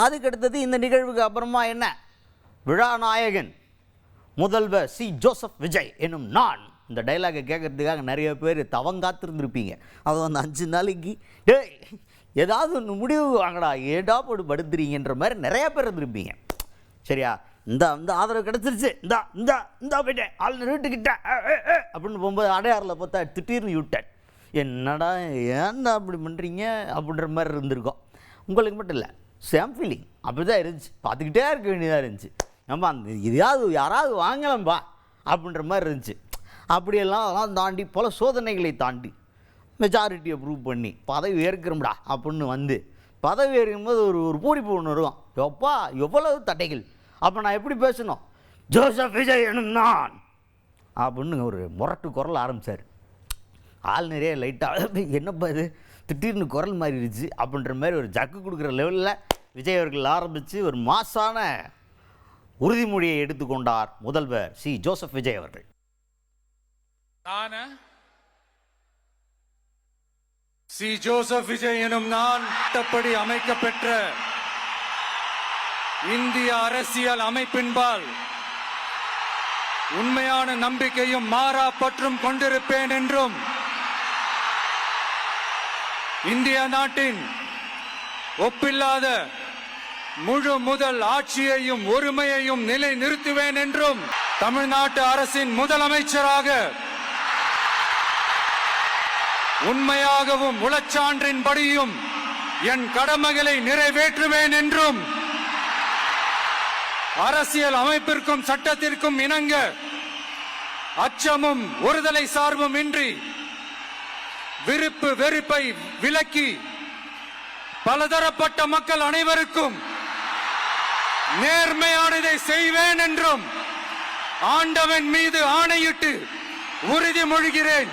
அதுக்கடுத்தது இந்த நிகழ்வுக்கு அப்புறமா என்ன, விழா நாயகன் முதல்வர் சி ஜோசப் விஜய் என்னும் நான். இந்த டைலாகை கேட்கறதுக்காக நிறைய பேர் தவங்காத்திருந்துருப்பீங்க. அது அந்த 5 நாளைக்கு டேய் ஏதாவது ஒன்று முடிவு வாங்கடா, ஏடா போட்டு படுத்துறீங்கன்ற மாதிரி நிறையா பேர் இருந்திருப்பீங்க. சரியா, இந்த ஆதரவு கிடச்சிருச்சு, இந்தா போயிட்டேன் ஆளுநர் வீட்டுக்கிட்ட அப்படின்னு போகும்போது அடையாறில் பார்த்தா திடீர்னு யூட்டேன், என்னடா ஏன்டா அப்படி பண்ணுறீங்க அப்படின்ற மாதிரி இருந்திருக்கோம். உங்களுக்கு மட்டும் இல்லை, சேம் ஃபீலிங் அப்படி தான் இருந்துச்சு. பார்த்துக்கிட்டே இருக்க வேண்டியதாக இருந்துச்சு. நம்ம அந்த இதையாவது யாராவது வாங்கலாம்பா அப்படின்ற மாதிரி இருந்துச்சு. அப்படியெல்லாம் அதெல்லாம் தாண்டி பல சோதனைகளை தாண்டி மெஜாரிட்டியை ப்ரூவ் பண்ணி பதவி ஏற்கிறோம்டா அப்படின்னு வந்து பதவி ஏற்கும்போது ஒரு பூரிப்பு ஒன்று இருக்கும். எப்பா எவ்வளவு தடைகள், அப்போ நான் எப்படி பேசணும், ஜோசப் விஜய் எனும் நான் அப்படின்னு ஒரு முரட்டு குரல் ஆரம்பித்தார். ஆள் நிறைய லைட்டாக என்னப்பா இது திடீர்னு குரல் மாறிடுச்சு அப்படின்ற மாதிரி ஒரு ஜக்கு கொடுக்குற லெவலில் விஜய் அவர்கள் ஆரம்பித்து ஒரு மாசான உறுதிமொழியை எடுத்துக்கொண்டார் முதல்வர் சி ஜோசப் விஜய் அவர்கள். சி ஜோசப் விஜய் எனும் நான் சட்டப்படி அமைக்கப்பெற்ற இந்திய அரசியல் அமைப்பின்பால் உண்மையான நம்பிக்கையும் மாறா பற்றும் கொண்டிருப்பேன் என்றும் இந்திய நாட்டின் ஒப்பில்லாத முழு முதல் ஆட்சியையும் ஒருமையையும் நிலை நிறுத்துவேன் என்றும் தமிழ்நாட்டு அரசின் முதலமைச்சராக உண்மையாகவும் உளச்சான்றின்படியும் என் கடமைகளை நிறைவேற்றுவேன் என்றும் அரசியல் அமைப்பிற்கும் சட்டத்திற்கும் இணங்க அச்சமும் ஒருதலை சார்பும் இன்றி விருப்பு வெறுப்பை விலக்கி பலதரப்பட்ட மக்கள் அனைவருக்கும் நேர்மையானதை செய்வேன் என்றும் ஆண்டவன் மீது ஆணையிட்டு உறுதிமொழிகிறேன்.